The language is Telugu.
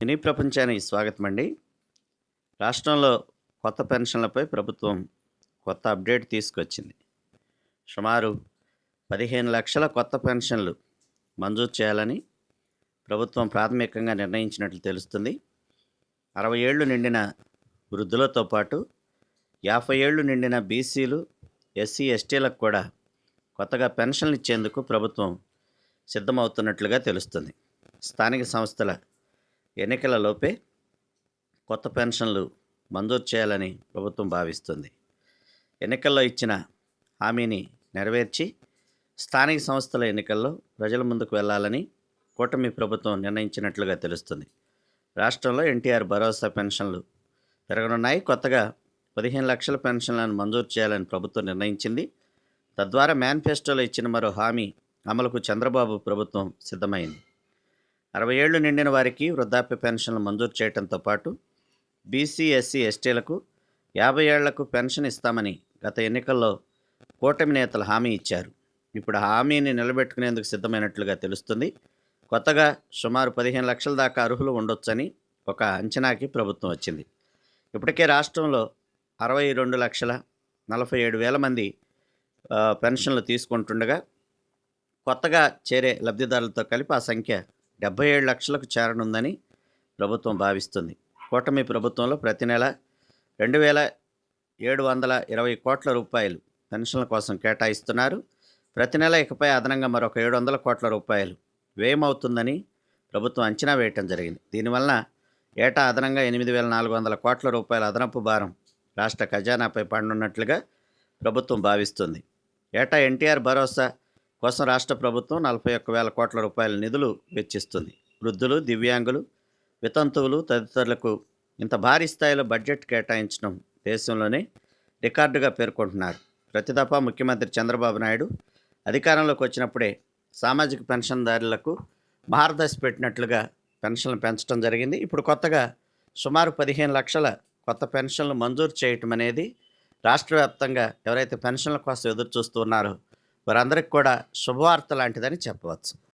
సినీ ప్రపంచానికి స్వాగతం అండి. రాష్ట్రంలో కొత్త పెన్షన్లపై ప్రభుత్వం కొత్త అప్డేట్ తీసుకొచ్చింది. సుమారు 15,00,000 కొత్త పెన్షన్లు మంజూరు చేయాలని ప్రభుత్వం ప్రాథమికంగా నిర్ణయించినట్లు తెలుస్తుంది. 60 ఏళ్లు నిండిన వృద్ధులతో పాటు 50 ఏళ్లు నిండిన బీసీలు, ఎస్సీ, ఎస్టీలకు కూడా కొత్తగా పెన్షన్లు ఇచ్చేందుకు ప్రభుత్వం సిద్ధమవుతున్నట్లుగా తెలుస్తుంది. స్థానిక సంస్థల ఎన్నికల లోపే కొత్త పెన్షన్లు మంజూరు చేయాలని ప్రభుత్వం భావిస్తుంది. ఎన్నికల్లో ఇచ్చిన హామీని నెరవేర్చి స్థానిక సంస్థల ఎన్నికల్లో ప్రజల ముందుకు వెళ్లాలని కూటమి ప్రభుత్వం నిర్ణయించినట్లుగా తెలుస్తుంది. రాష్ట్రంలో ఎన్టీఆర్ భరోసా పెన్షన్లు పెరగనున్నాయి. కొత్తగా 15,00,000 పెన్షన్లను మంజూరు చేయాలని ప్రభుత్వం నిర్ణయించింది. తద్వారా మేనిఫెస్టోలో ఇచ్చిన మరో హామీ అమలుకు చంద్రబాబు ప్రభుత్వం సిద్ధమైంది. 60 ఏళ్లు నిండిన వారికి వృద్ధాప్య పెన్షన్లు మంజూరు చేయడంతో పాటు బీసీ, ఎస్సీ, ఎస్టీలకు 50 ఏళ్లకు పెన్షన్ ఇస్తామని గత ఎన్నికల్లో కూటమి నేతలు హామీ ఇచ్చారు. ఇప్పుడు ఆ హామీని నిలబెట్టుకునేందుకు సిద్ధమైనట్లుగా తెలుస్తుంది. కొత్తగా సుమారు 15,00,000 దాకా అర్హులు ఉండొచ్చని ఒక అంచనాకి ప్రభుత్వం వచ్చింది. ఇప్పటికే రాష్ట్రంలో 62,47,000 మంది పెన్షన్లు తీసుకుంటుండగా కొత్తగా చేరే లబ్ధిదారులతో కలిపి ఆ సంఖ్య 77 లక్షలకు చేరనుందని ప్రభుత్వం భావిస్తుంది. కూటమి ప్రభుత్వంలో ప్రతి నెల 2,720 కోట్ల రూపాయలు పెన్షన్ల కోసం కేటాయిస్తున్నారు. ప్రతి నెల ఇకపై అదనంగా మరొక 700 కోట్ల రూపాయలు వ్యయమవుతుందని ప్రభుత్వం అంచనా వేయటం జరిగింది. దీనివలన ఏటా అదనంగా 8,400 కోట్ల రూపాయల అదనపు భారం రాష్ట్ర ఖజానాపై పడనున్నట్లుగా ప్రభుత్వం భావిస్తుంది. ఏటా ఎన్టీఆర్ భరోసా కోసం రాష్ట్ర ప్రభుత్వం 41,000 కోట్ల రూపాయల నిధులు వెచ్చిస్తుంది. వృద్ధులు, దివ్యాంగులు, వితంతువులు తదితరులకు ఇంత భారీ స్థాయిలో బడ్జెట్ కేటాయించడం దేశంలోనే రికార్డుగా పేర్కొంటున్నారు. ప్రతి దఫా ముఖ్యమంత్రి చంద్రబాబు నాయుడు అధికారంలోకి వచ్చినప్పుడే సామాజిక పెన్షన్దారులకు మహర్దశ పెట్టినట్లుగా పెన్షన్లు పెంచడం జరిగింది. ఇప్పుడు కొత్తగా సుమారు 15,00,000 కొత్త పెన్షన్లు మంజూరు చేయటం అనేది రాష్ట్ర వ్యాప్తంగా ఎవరైతే పెన్షన్ల కోసం ఎదురు చూస్తున్నారో వారందరికీ కూడా శుభవార్త లాంటిదని చెప్పవచ్చు.